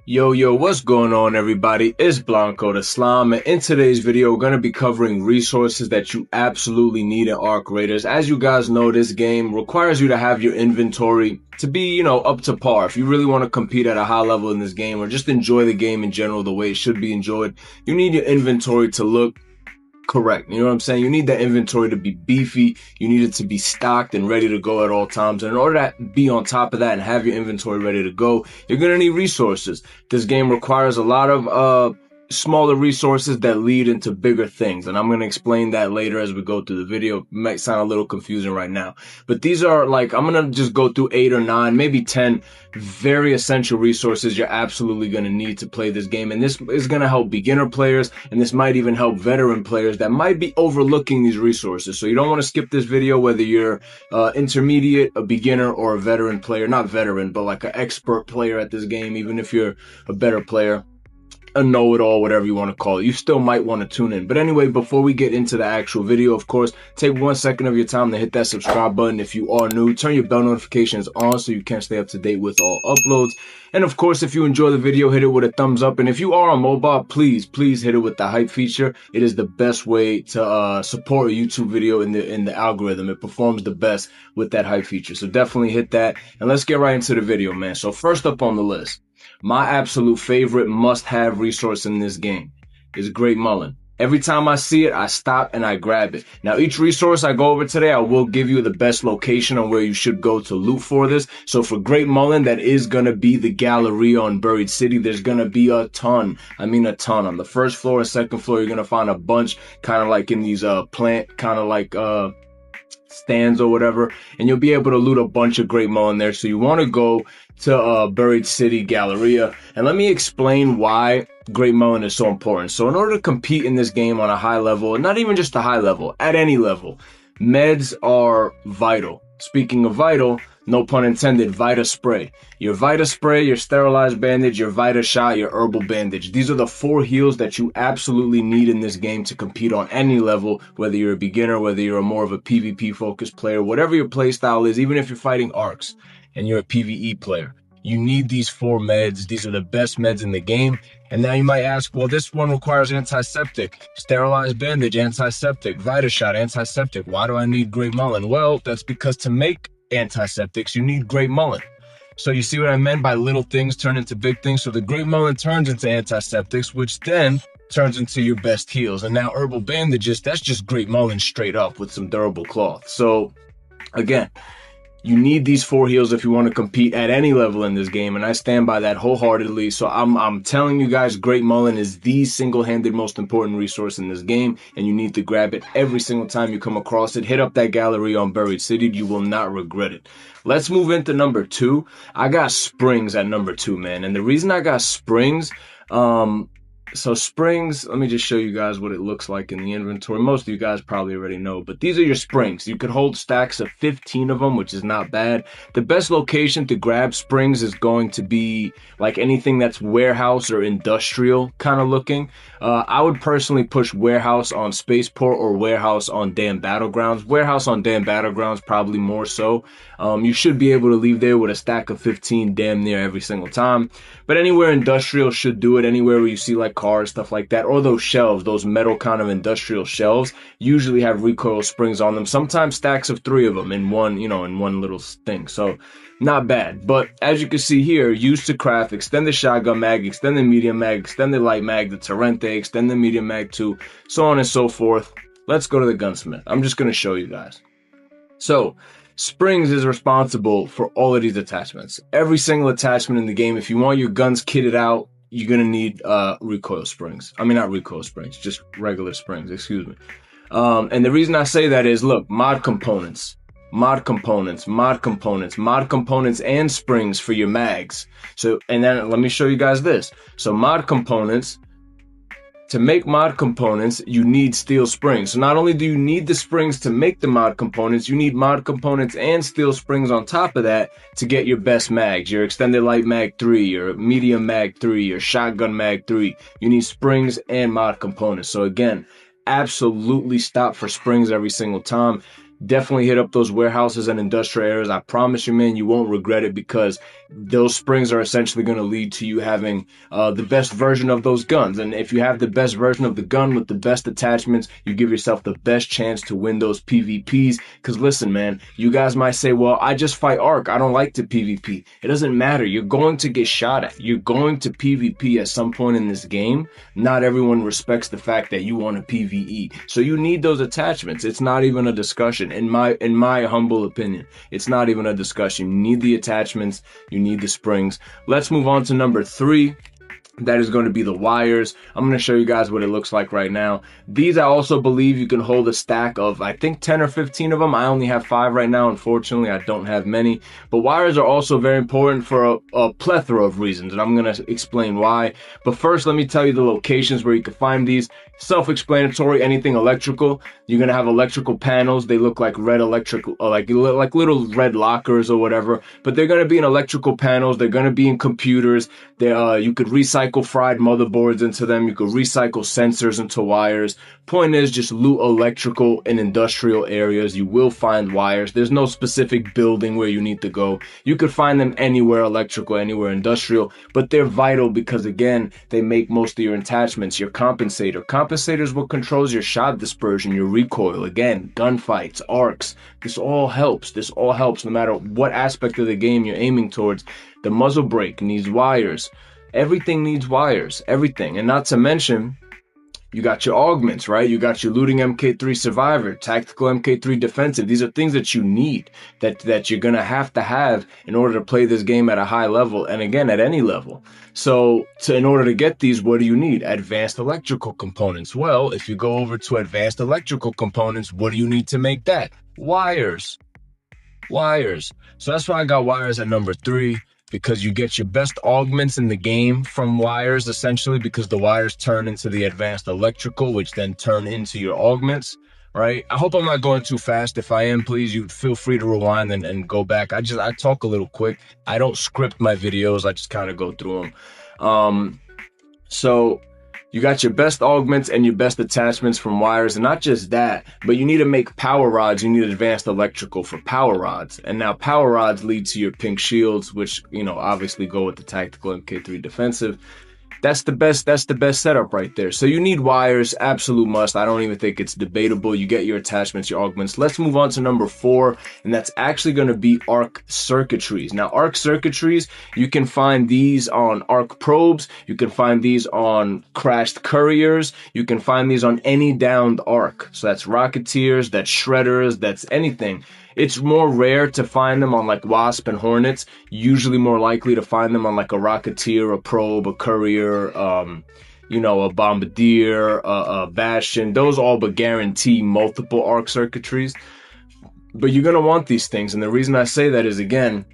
Yo, what's going on, everybody? It's Blanco the Slime, and in today's video, we're going to be covering resources that you absolutely need in Arc Raiders. As you guys know, this game requires you to have your inventory to be, up to par. If you really want to compete at a high level in this game, or just enjoy the game in general the way it should be enjoyed, you need your inventory to look correct. You know what I'm saying? You need that inventory to be beefy. You need it to be stocked and ready to go at all times. And in order to be on top of that and have your inventory ready to go, you're going to need resources. This game requires a lot of smaller resources that lead into bigger things. And I'm going to explain that later as we go through the video. It might sound a little confusing right now. But these are I'm going to just go through 8 or 9, maybe 10 very essential resources you're absolutely going to need to play this game. And this is going to help beginner players, and this might even help veteran players that might be overlooking these resources. So you don't want to skip this video whether you're intermediate, a beginner, or a veteran player. Not veteran, but like an expert player at this game. Even if you're a better player, a know-it-all, whatever you want to call it, you still might want to tune in. But anyway, before we get into the actual video, of course, take 1 second of your time to hit that subscribe button. If you are new, turn your bell notifications on so you can stay up to date with all uploads. And of course, if you enjoy the video, hit it with a thumbs up. And if you are on mobile, please hit it with the hype feature. It is the best way to support a YouTube video in the algorithm. It performs the best with that hype feature. So definitely hit that. And let's get right into the video, man. So first up on the list, my absolute favorite must-have resource in this game is Great Mullen. Every time I see it, I stop and I grab it. Now, each resource I go over today, I will give you the best location on where you should go to loot for this. So for Great Mullen, that is going to be the Galleria on Buried City. There's going to be a ton. I mean a ton. On the first floor and second floor, you're going to find a bunch kind of like in these plant kind of like stands or whatever, and you'll be able to loot a bunch of Great Mullen there. So you want to go to Buried City Galleria, and let me explain why Great Mullen is so important. So in order to compete in this game on a high level, and not even just a high level, at any level, meds are vital. Speaking of vital, no pun intended, Vita Spray. Your Vita Spray, your Sterilized Bandage, your Vita Shot, your Herbal Bandage. These are the 4 heals that you absolutely need in this game to compete on any level, whether you're a beginner, whether you're more of a PvP focused player, whatever your playstyle is, even if you're fighting arcs and you're a PvE player. You need these 4 meds. These are the best meds in the game. And now you might ask, well, this one requires antiseptic, Sterilized Bandage, antiseptic, Vita Shot, antiseptic. Why do I need Great Mullen? Well, that's because to make antiseptics, you need Great Mullen. So you see what I meant by little things turn into big things? So the Great Mullen turns into antiseptics, which then turns into your best heals. And now Herbal Bandages, that's just Great Mullen straight up with some durable cloth. So again, you need these 4 heals if you want to compete at any level in this game, and I stand by that wholeheartedly. So I'm telling you guys, Great Mullen is the single-handed most important resource in this game, and you need to grab it every single time you come across it. Hit up that gallery on Buried City. You will not regret it. Let's move into number 2. I got springs at number 2, man, and the reason I got springs, so springs, let me just show you guys what it looks like in the inventory. Most of you guys probably already know, but these are your springs. You could hold stacks of 15 of them, which is not bad. The best location to grab springs is going to be like anything that's warehouse or industrial kind of looking. I would personally push warehouse on Spaceport or warehouse on Damn Battlegrounds. Warehouse on Damn Battlegrounds probably more so. You should be able to leave there with a stack of 15 damn near every single time. But anywhere industrial should do it. Anywhere where you see like cars, stuff like that, or those shelves, those metal kind of industrial shelves, usually have recoil springs on them. Sometimes stacks of 3 of them in one, in one little thing. So not bad. But as you can see here, used to craft extended shotgun mag, extended medium mag, extended light mag, the Torrente, extended medium mag 2, so on and so forth. Let's go to the gunsmith. I'm just going to show you guys. So springs is responsible for all of these attachments. Every single attachment in the game, if you want your guns kitted out, you're going to need recoil springs. I mean, not recoil springs, just regular springs, excuse me. And the reason I say that is, look, mod components, and springs for your mags. So, and then let me show you guys this. So mod components, to make mod components, you need steel springs. So not only do you need the springs to make the mod components, you need mod components and steel springs on top of that to get your best mags, your extended light mag 3, your medium mag 3, your shotgun mag 3. You need springs and mod components. So again, absolutely stop for springs every single time. definitely hit up those warehouses and industrial areas. I promise you, man, you won't regret it, because those springs are essentially going to lead to you having the best version of those guns. And if you have the best version of the gun with the best attachments, you give yourself the best chance to win those PvPs. Because listen, man, you guys might say, well, I just fight Arc, I don't like to PvP. It doesn't matter. You're going to get shot at. You're going to PvP at some point in this game. Not everyone respects the fact that you want to PvE. So you need those attachments. It's not even a discussion. In my humble opinion, it's not even a discussion. You need the attachments. You need the springs. Let's move on to number 3. That is going to be the wires. I'm going to show you guys what it looks like right now. These, I also believe you can hold a stack of, I think 10 or 15 of them. I only have 5 right now. Unfortunately, I don't have many. But wires are also very important for a plethora of reasons, and I'm going to explain why. But first, let me tell you the locations where you can find these. Self-explanatory. Anything electrical, you're going to have electrical panels. They look like red electrical, like little red lockers or whatever, but they're going to be in electrical panels. They're going to be in computers. You could recycle fried motherboards into them. You could recycle sensors into wires. Point is, just loot electrical and industrial areas. You will find wires. There's no specific building where you need to go. You could find them anywhere electrical, anywhere industrial, but they're vital because, again, they make most of your attachments. Your compensator. Compensator is what controls your shot dispersion, your recoil. Again, gunfights, arcs. This all helps. This all helps no matter what aspect of the game you're aiming towards. The muzzle brake needs wires. Everything needs wires. Everything. And not to mention, you got your augments, right? You got your looting MK3 survivor, tactical MK3 defensive. These are things that you need, that you're going to have in order to play this game at a high level, and again, at any level. So in order to get these, what do you need? Advanced electrical components. Well, if you go over to advanced electrical components, what do you need to make that? Wires. Wires. So that's why I got wires at number 3. Because you get your best augments in the game from wires, essentially, because the wires turn into the advanced electrical, which then turn into your augments, right? I hope I'm not going too fast. If I am, please, you feel free to rewind and go back. I talk a little quick. I don't script my videos. I just kind of go through them. So you got your best augments and your best attachments from wires, and not just that, but you need to make power rods. You need advanced electrical for power rods, and now power rods lead to your pink shields, which, you know, obviously go with the tactical MK3 defensive. That's the best setup right there. So you need wires, absolute must. I don't even think it's debatable. You get your attachments, your augments. Let's move on to number 4, and that's actually going to be arc circuitries. Now, arc circuitries, you can find these on arc probes. You can find these on crashed couriers. You can find these on any downed arc. So that's rocketeers, that's shredders, that's anything. It's more rare to find them on like Wasp and Hornets. Usually more likely to find them on like a Rocketeer, a Probe, a Courier, you know, a Bombardier, a Bastion. Those all but guarantee multiple arc circuitries. But you're going to want these things. And the reason I say that is, again,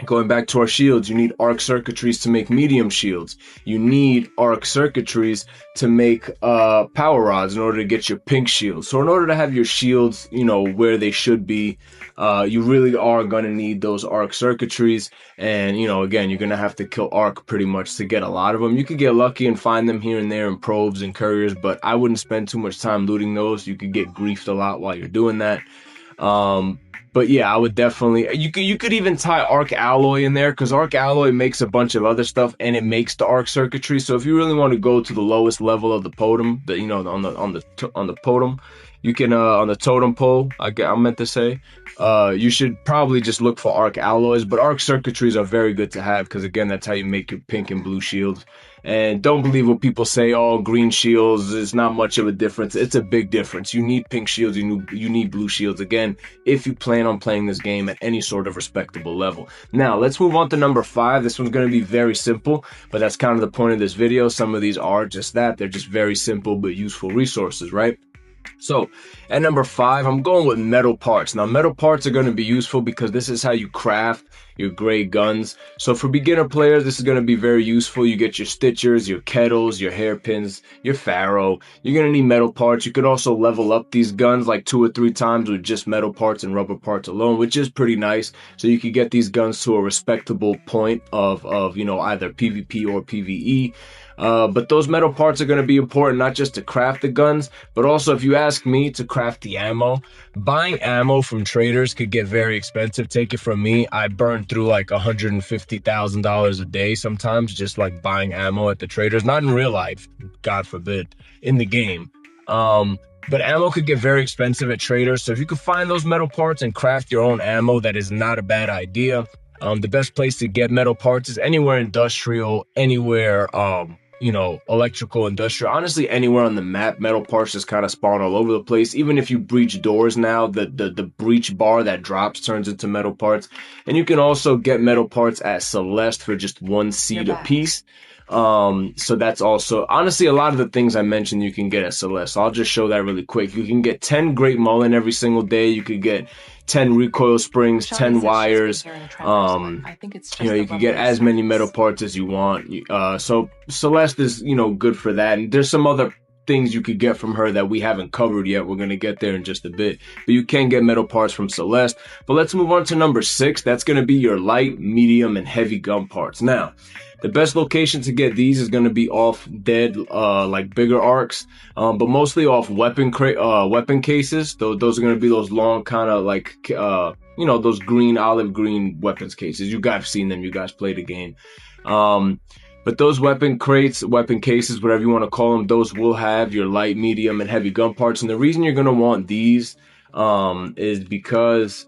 going back to our shields, you need arc circuitries to make medium shields. You need arc circuitries to make power rods in order to get your pink shields. So in order to have your shields, you know, where they should be, you really are going to need those arc circuitries. And, you know, again, you're going to have to kill arc pretty much to get a lot of them. You could get lucky and find them here and there in probes and couriers, but I wouldn't spend too much time looting those. You could get griefed a lot while you're doing that. But yeah, I would definitely, you could even tie arc alloy in there, because arc alloy makes a bunch of other stuff and it makes the arc circuitry. So if you really want to go to the lowest level of the totem, you know, on the totem, you can on the totem pole, I meant to say, you should probably just look for arc alloys, but arc circuitries are very good to have, because again, that's how you make your pink and blue shields. And don't believe what people say, oh, green shields is not much of a difference. It's a big difference. You need pink shields, you need blue shields, again, if you plan on playing this game at any sort of respectable level. Now, let's move on to number 5. This one's going to be very simple, but that's kind of the point of this video. Some of these are just that. They're just very simple but useful resources, right? So at number 5, I'm going with metal parts. Now, metal parts are going to be useful because this is how you craft your gray guns. So for beginner players, this is going to be very useful. You get your Stitchers, your Kettles, your hairpins, your Pharaoh. You're going to need metal parts. You could also level up these guns like 2 or 3 times with just metal parts and rubber parts alone, which is pretty nice. So you could get these guns to a respectable point of you know, either PvP or PvE. But those metal parts are going to be important, not just to craft the guns, but also, if you ask me, to craft the ammo. Buying ammo from traders could get very expensive. Take it from me, I burn through like $150,000 a day sometimes just like buying ammo at the traders. Not in real life, God forbid, in the game. But ammo could get very expensive at traders. So if you could find those metal parts and craft your own ammo, that is not a bad idea. The best place to get metal parts is anywhere industrial, anywhere, you know, electrical, industrial, honestly, anywhere on the map. Metal parts just kind of spawn all over the place. Even if you breach doors now, the breach bar that drops turns into metal parts. And you can also get metal parts at Celeste for just 1 seed a piece. So that's also, honestly, a lot of the things I mentioned you can get at Celeste. So I'll just show that really quick. You can get 10 Great Mullen every single day. You could get 10 recoil springs, 10 wires. You know, you can get as many metal parts as you want. So Celeste is, you know, good for that. And there's some other things you could get from her that we haven't covered yet. We're going to get there in just a bit, but you can get metal parts from Celeste. But let's move on to number 6. That's going to be your light, medium, and heavy gun parts. Now, the best location to get these is going to be off dead, like bigger arcs, but mostly off weapon cases. Those are going to be those long kind of like, you know, those green, olive green weapons cases. You guys have seen them. You guys play the game. But those weapon crates, weapon cases, whatever you want to call them, those will have your light, medium, and heavy gun parts. And the reason you're going to want these is because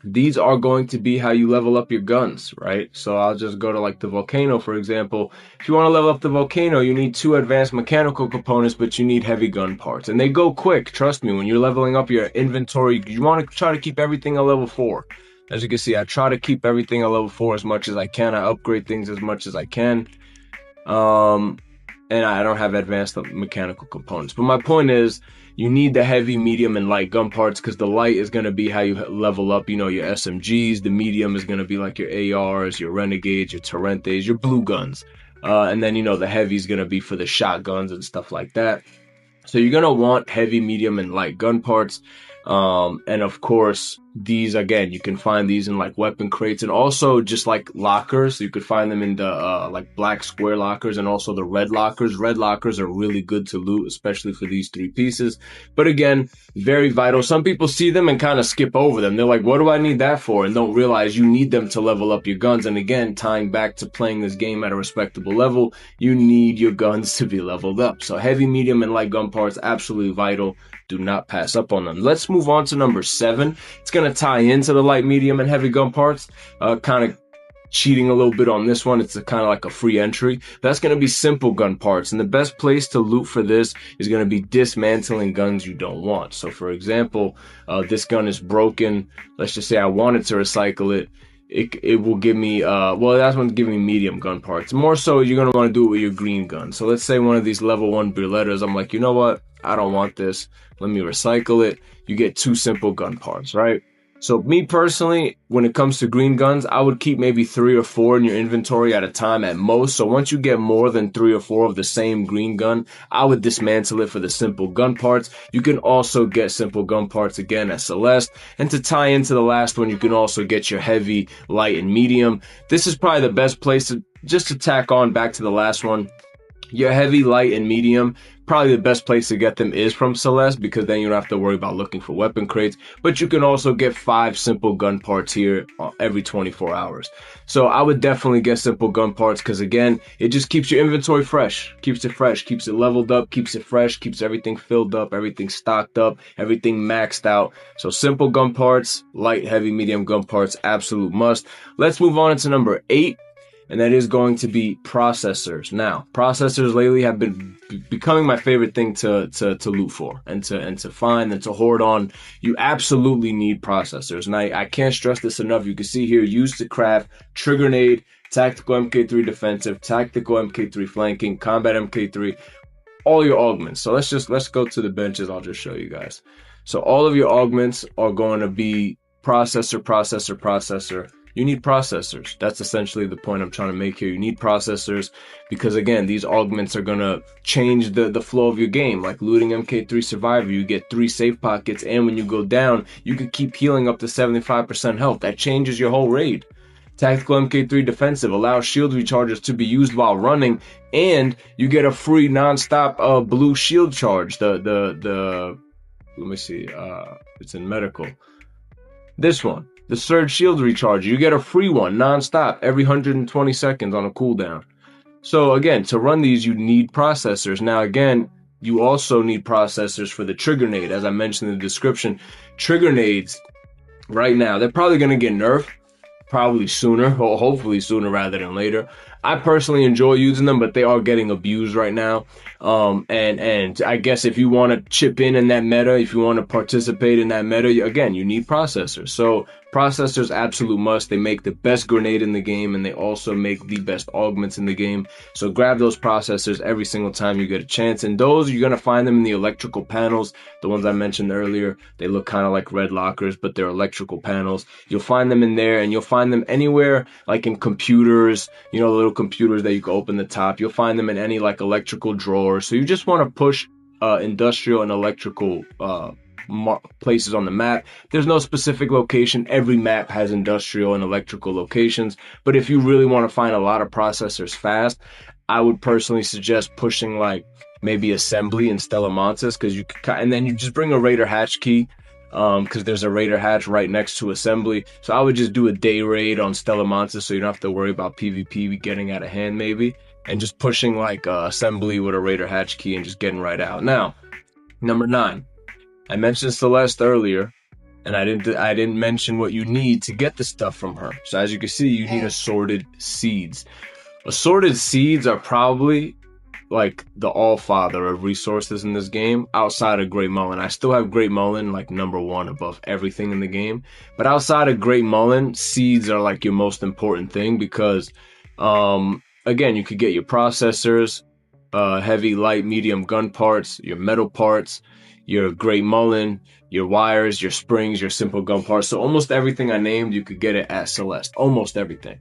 these are going to be how you level up your guns, right? So I'll just go to like the Volcano, for example. If you want to level up the Volcano, you need 2 advanced mechanical components, but you need heavy gun parts. And they go quick, trust me. When you're leveling up your inventory, you want to try to keep everything at level 4. As you can see, I try to keep everything at level 4 as much as I can. I upgrade things as much as I can. And I don't have advanced mechanical components. But my point is, you need the heavy, medium, and light gun parts, because the light is going to be how you level up, you know, your SMGs. The medium is going to be like your ARs, your Renegades, your Torrentes, your blue guns. And then, you know, the heavy is going to be for the shotguns and stuff like that. So you're going to want heavy, medium, and light gun parts. And of course, these, again, you can find these in like weapon crates, and also just like lockers. You could find them in the like black square lockers, and also the red lockers. Red lockers are really good to loot, especially for these 3 pieces. But again, very vital. Some people see them and kind of skip over them. They're like, what do I need that for? And don't realize you need them to level up your guns. And again, tying back to playing this game at a respectable level, you need your guns to be leveled up. So heavy, medium, and light gun parts, absolutely vital. Do not pass up on them. Let's move on to number 7. It's going to tie into the light, medium, and heavy gun parts. Kind of cheating a little bit on this one. It's kind of like a free entry. That's going to be simple gun parts. And the best place to loot for this is going to be dismantling guns you don't want. So for example, this gun is broken. Let's just say I wanted to recycle it. It will give me, well, that's going to give me medium gun parts. More so, you're going to want to do it with your green gun. So let's say one of these level 1 Berlettas, I'm like, you know what? I don't want this. Let me recycle it. You get 2 simple gun parts, right? So me personally, when it comes to green guns, I would keep maybe 3 or 4 in your inventory at a time at most. So once you get more than 3 or 4 of the same green gun, I would dismantle it for the simple gun parts. You can also get simple gun parts again at Celeste. And to tie into the last one, you can also get your heavy, light, and medium. This is probably the best place to just to tack on back to the last one. Your heavy, light, and medium, probably the best place to get them is from Celeste, because then you don't have to worry about looking for weapon crates. But you can also get 5 simple gun parts here every 24 hours. So I would definitely get simple gun parts, because again, it just keeps your inventory fresh, keeps it leveled up, keeps it fresh, keeps everything filled up, everything stocked up, everything maxed out. So simple gun parts, light, heavy, medium gun parts, absolute must. Let's move on to number 8. And that is going to be processors. Now, processors lately have been becoming my favorite thing to loot for and to find and to hoard on. You absolutely need processors. And I can't stress this enough. You can see here, used to craft trigger nade, tactical MK3 defensive, tactical MK3 flanking, combat MK3, all your augments. So let's go to the benches. I'll just show you guys. So all of your augments are going to be processor. You need processors. That's essentially the point I'm trying to make here. You need processors because, again, these augments are going to change the flow of your game. Like looting MK3 Survivor, you get 3 safe pockets, and when you go down, you can keep healing up to 75% health. That changes your whole raid. Tactical MK3 Defensive allows shield recharges to be used while running, and you get a free non-stop blue shield charge. Let me see, it's in medical. This one, the Surge Shield Recharge, you get a free one non-stop every 120 seconds on a cooldown. So again, to run these, you need processors. Now again, you also need processors for the trigger nade. As I mentioned in the description, trigger nades right now, they're probably going to get nerfed. Probably sooner, or hopefully sooner rather than later. I personally enjoy using them, but they are getting abused right now. And I guess if you want to chip in that meta, if you want to participate in that meta, again, you need processors. So processors, absolute must. They make the best grenade in the game, and they also make the best augments in the game. So grab those processors every single time you get a chance. And those, you're going to find them in the electrical panels. The ones I mentioned earlier, they look kind of like red lockers, but they're electrical panels. You'll find them in there, and you'll find them anywhere, like in computers, you know, the little computers that you can open the top. You'll find them in any like electrical drawer. So you just want to push industrial and electrical places on the map. There's no specific location. Every map has industrial and electrical locations. But if you really want to find a lot of processors fast, I would personally suggest pushing like maybe assembly and Stella Mantis, because you can, and then you just bring a Raider hatch key. Because there's a Raider hatch right next to assembly. So I would just do a day raid on Stella Mantis, so you don't have to worry about PvP getting out of hand maybe, and just pushing like assembly with a Raider hatch key and just getting right out. Now, number 9, I mentioned Celeste earlier, and I didn't mention what you need to get the stuff from her. So as you can see, you need assorted seeds. Assorted seeds are probably like the all-father of resources in this game outside of Great Mullen. I still have Great Mullen like number 1 above everything in the game, but outside of Great Mullen, seeds are like your most important thing because again, you could get your processors, heavy, light, medium gun parts, your metal parts, your Great Mullen, your wires, your springs, your simple gun parts. So almost everything I named, you could get it at Celeste, almost everything.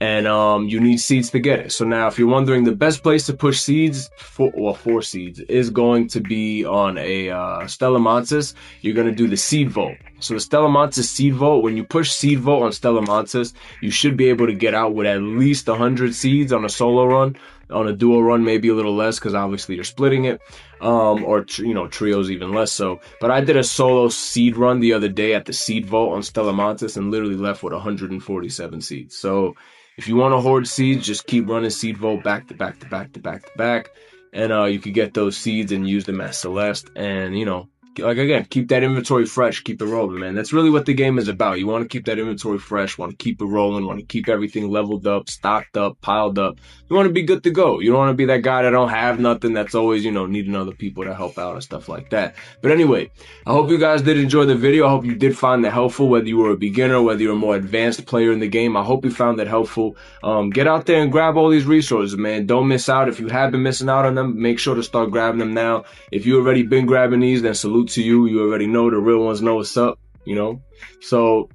And you need seeds to get it. So now if you're wondering, the best place to push seeds for seeds is going to be on a Stella Mantis. You're going to do the seed vault. So the Stella Mantis seed vault, when you push seed vault on Stella Mantis, you should be able to get out with at least 100 seeds on a solo run. On a duo run, maybe a little less because obviously you're splitting it, or you know, trios even less so. But I did a solo seed run the other day at the seed vault on Stella Mantis and literally left with 147 seeds. So if you want to hoard seeds, just keep running seed vault back to back to back to back to back, and you could get those seeds and use them as Celeste, and you know, like again, keep that inventory fresh, keep it rolling, man. That's really what the game is about. You want to keep that inventory fresh, want to keep it rolling, want to keep everything leveled up, stocked up, piled up. You want to be good to go. You don't want to be that guy that don't have nothing, that's always, you know, needing other people to help out and stuff like that. But anyway, I hope you guys did enjoy the video. I hope you did find that helpful, whether you were a beginner, whether you're a more advanced player in the game. I hope you found that helpful. Get out there and grab all these resources, man. Don't miss out. If you have been missing out on them, make sure to start grabbing them now. If you already been grabbing these, then salute to you. You already know, the real ones know what's up, you know. So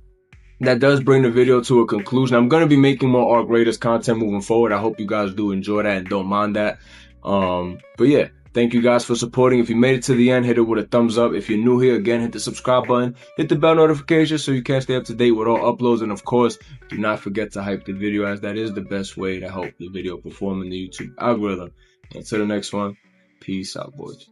that does bring the video to a conclusion. I'm going to be making more Arc Raiders content moving forward. I hope you guys do enjoy that and don't mind that. But yeah, thank you guys for supporting. If you made it to the end, hit it with a thumbs up. If you're new here, again, hit the subscribe button, hit the bell notification so you can stay up to date with all uploads. And of course, do not forget to hype the video, as that is the best way to help the video perform in the YouTube algorithm. Until the next one, peace out, boys.